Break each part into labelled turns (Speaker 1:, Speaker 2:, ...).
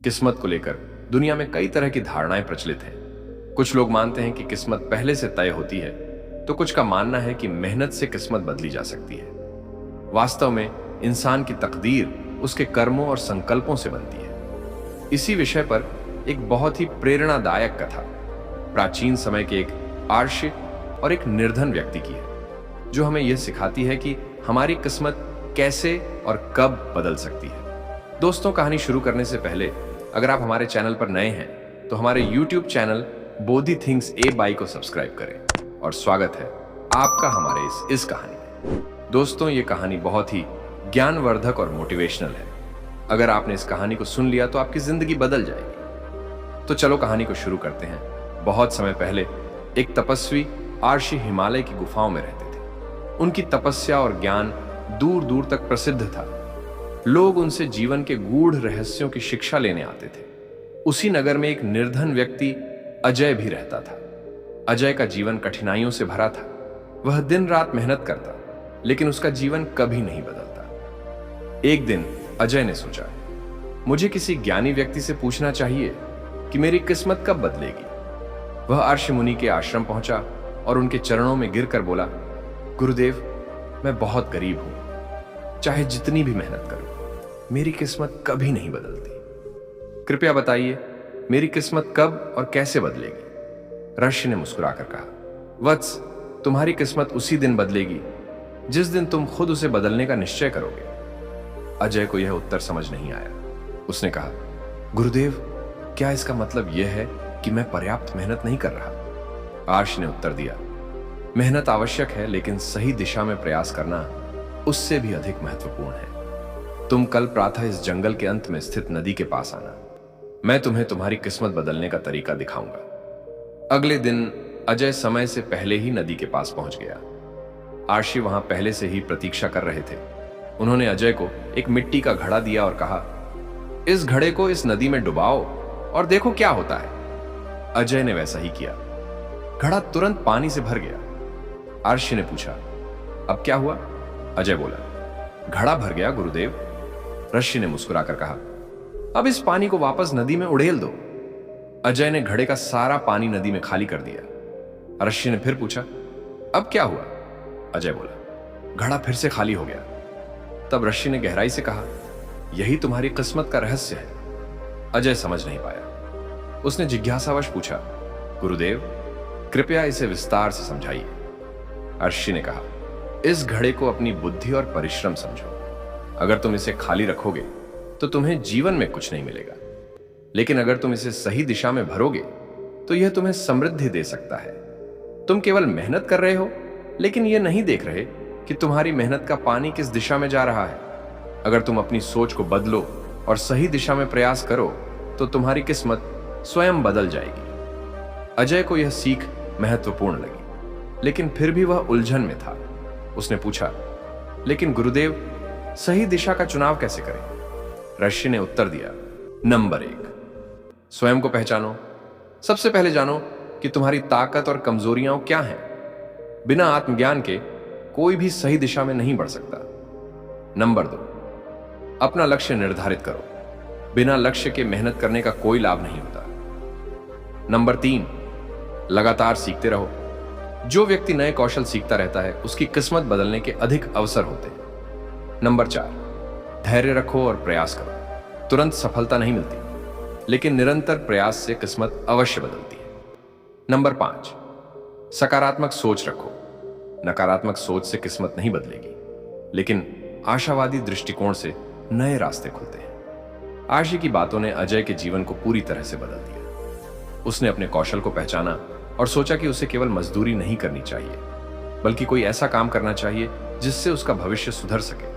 Speaker 1: किस्मत को लेकर दुनिया में कई तरह की धारणाएं प्रचलित हैं। कुछ लोग मानते हैं कि किस्मत पहले से तय होती है, तो कुछ का मानना है कि मेहनत से किस्मत बदली जा सकती है। वास्तव में इंसान की तकदीर उसके कर्मों और संकल्पों से बनती है। इसी विषय पर एक बहुत ही प्रेरणादायक कथा प्राचीन समय के एक आर्षि और एक निर्धन व्यक्ति की है, जो हमें यह सिखाती है कि हमारी किस्मत कैसे और कब बदल सकती है। दोस्तों, कहानी शुरू करने से पहले अगर आप हमारे चैनल पर नए हैं तो हमारे YouTube channel Bodhi things A by को सब्सक्राइब करें और स्वागत है आपका हमारे इस कहानी में। दोस्तों, ये कहानी बहुत ही ज्ञानवर्धक और मोटिवेशनल है। अगर आपने इस कहानी को सुन लिया तो आपकी जिंदगी बदल जाएगी। तो चलो कहानी को शुरू करते हैं। बहुत समय पहले एक तपस्वी आर्षि हिमालय की गुफाओं में रहते थे। उनकी तपस्या और ज्ञान दूर दूर तक प्रसिद्ध था। लोग उनसे जीवन के गूढ़ रहस्यों की शिक्षा लेने आते थे। उसी नगर में एक निर्धन व्यक्ति अजय भी रहता था। अजय का जीवन कठिनाइयों से भरा था। वह दिन रात मेहनत करता, लेकिन उसका जीवन कभी नहीं बदलता। एक दिन अजय ने सोचा, मुझे किसी ज्ञानी व्यक्ति से पूछना चाहिए कि मेरी किस्मत कब बदलेगी। वह अर्षि मुनि के आश्रम पहुंचा और उनके चरणों में गिरकर बोला, गुरुदेव, मैं बहुत गरीब हूं। चाहे जितनी भी मेहनत करूं, मेरी किस्मत कभी नहीं बदलती। कृपया बताइए, मेरी किस्मत कब और कैसे बदलेगी। ऋषि ने मुस्कुराकर कहा, वत्स, तुम्हारी किस्मत उसी दिन बदलेगी जिस दिन तुम खुद उसे बदलने का निश्चय करोगे। अजय को यह उत्तर समझ नहीं आया। उसने कहा, गुरुदेव, क्या इसका मतलब यह है कि मैं पर्याप्त मेहनत नहीं कर रहा। आर्ष ने उत्तर दिया, मेहनत आवश्यक है, लेकिन सही दिशा में प्रयास करना उससे भी अधिक महत्वपूर्ण है। तुम कल प्रातः इस जंगल के अंत में स्थित नदी के पास आना। मैं तुम्हें तुम्हारी किस्मत बदलने का तरीका दिखाऊंगा। अगले दिन अजय समय से पहले ही नदी के पास पहुंच गया। आर्षि वहां पहले से ही प्रतीक्षा कर रहे थे। उन्होंने अजय को एक मिट्टी का घड़ा दिया और कहा, इस घड़े को इस नदी में डुबाओ और देखो क्या होता है। अजय ने वैसा ही किया। घड़ा तुरंत पानी से भर गया। आर्षि ने पूछा, अब क्या हुआ। अजय बोला, घड़ा भर गया गुरुदेव। ऋषि ने मुस्कुराकर कहा, अब इस पानी को वापस नदी में उड़ेल दो। अजय ने घड़े का सारा पानी नदी में खाली कर दिया। ऋषि ने फिर पूछा, अब क्या हुआ। अजय बोला, घड़ा फिर से खाली हो गया। तब ऋषि ने गहराई से कहा, यही तुम्हारी किस्मत का रहस्य है। अजय समझ नहीं पाया। उसने जिज्ञासावश पूछा, गुरुदेव, कृपया इसे विस्तार से समझाइए। ऋषि ने कहा, इस घड़े को अपनी बुद्धि और परिश्रम समझो। अगर तुम इसे खाली रखोगे तो तुम्हें जीवन में कुछ नहीं मिलेगा, लेकिन अगर तुम इसे सही दिशा में भरोगे तो यह तुम्हें समृद्धि दे सकता है। तुम केवल मेहनत कर रहे हो, लेकिन यह नहीं देख रहे कि तुम्हारी मेहनत का पानी किस दिशा में जा रहा है। अगर तुम अपनी सोच को बदलो और सही दिशा में प्रयास करो तो तुम्हारी किस्मत स्वयं बदल जाएगी। अजय को यह सीख महत्वपूर्ण लगी, लेकिन फिर भी वह उलझन में था। उसने पूछा, लेकिन गुरुदेव, सही दिशा का चुनाव कैसे करें। ऋषि ने उत्तर दिया, नंबर 1, स्वयं को पहचानो। सबसे पहले जानो कि तुम्हारी ताकत और कमजोरियां क्या हैं। बिना आत्मज्ञान के कोई भी सही दिशा में नहीं बढ़ सकता। नंबर 2, अपना लक्ष्य निर्धारित करो। बिना लक्ष्य के मेहनत करने का कोई लाभ नहीं होता। नंबर 3, लगातार सीखते रहो। जो व्यक्ति नए कौशल सीखता रहता है, उसकी किस्मत बदलने के अधिक अवसर होते हैं। नंबर 4, धैर्य रखो और प्रयास करो। तुरंत सफलता नहीं मिलती, लेकिन निरंतर प्रयास से किस्मत अवश्य बदलती है। नंबर 5, सकारात्मक सोच रखो। नकारात्मक सोच से किस्मत नहीं बदलेगी, लेकिन आशावादी दृष्टिकोण से नए रास्ते खुलते हैं। आर्षि की बातों ने अजय के जीवन को पूरी तरह से बदल दिया। उसने अपने कौशल को पहचाना और सोचा कि उसे केवल मजदूरी नहीं करनी चाहिए, बल्कि कोई ऐसा काम करना चाहिए जिससे उसका भविष्य सुधर सके।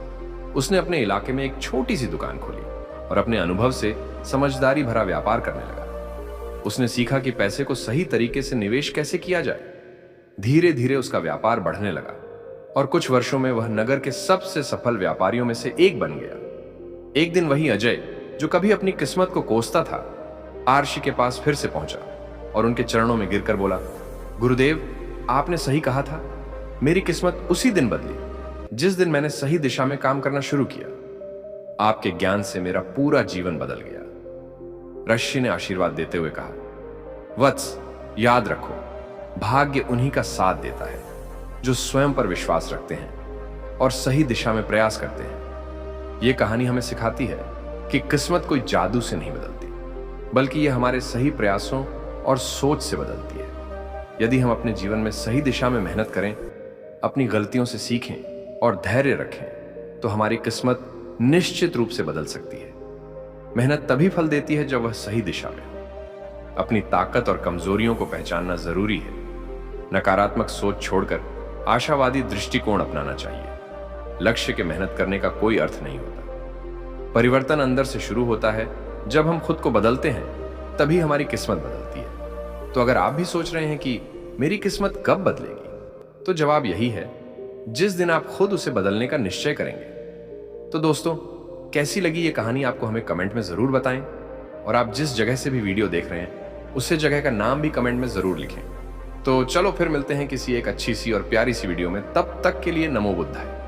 Speaker 1: उसने अपने इलाके में एक छोटी सी दुकान खोली और अपने अनुभव से समझदारी भरा व्यापार करने लगा। उसने सीखा कि पैसे को सही तरीके से निवेश कैसे किया जाए। धीरे धीरे उसका व्यापार बढ़ने लगा और कुछ वर्षों में वह नगर के सबसे सफल व्यापारियों में से एक बन गया। एक दिन वही अजय, जो कभी अपनी किस्मत को कोसता था, आर्षि के पास फिर से पहुंचा और उनके चरणों में गिरकर बोला, गुरुदेव, आपने सही कहा था। मेरी किस्मत उसी दिन बदली जिस दिन मैंने सही दिशा में काम करना शुरू किया। आपके ज्ञान से मेरा पूरा जीवन बदल गया। ऋषि ने आशीर्वाद देते हुए कहा, वत्स, याद रखो, भाग्य उन्हीं का साथ देता है जो स्वयं पर विश्वास रखते हैं और सही दिशा में प्रयास करते हैं। यह कहानी हमें सिखाती है कि किस्मत कोई जादू से नहीं बदलती, बल्कि यह हमारे सही प्रयासों और सोच से बदलती है। यदि हम अपने जीवन में सही दिशा में मेहनत करें, अपनी गलतियों से सीखें और धैर्य रखें, तो हमारी किस्मत निश्चित रूप से बदल सकती है। मेहनत तभी फल देती है जब वह सही दिशा में हो। अपनी ताकत और कमजोरियों को पहचानना जरूरी है। नकारात्मक सोच छोड़कर आशावादी दृष्टिकोण अपनाना चाहिए। लक्ष्य के मेहनत करने का कोई अर्थ नहीं होता। परिवर्तन अंदर से शुरू होता है। जब हम खुद को बदलते हैं, तभी हमारी किस्मत बदलती है। तो अगर आप भी सोच रहे हैं कि मेरी किस्मत कब बदलेगी, तो जवाब यही है, जिस दिन आप खुद उसे बदलने का निश्चय करेंगे। तो दोस्तों, कैसी लगी ये कहानी आपको हमें कमेंट में जरूर बताएं, और आप जिस जगह से भी वीडियो देख रहे हैं, उसे जगह का नाम भी कमेंट में जरूर लिखें। तो चलो फिर मिलते हैं किसी एक अच्छी सी और प्यारी सी वीडियो में। तब तक के लिए नमो बुद्धाय।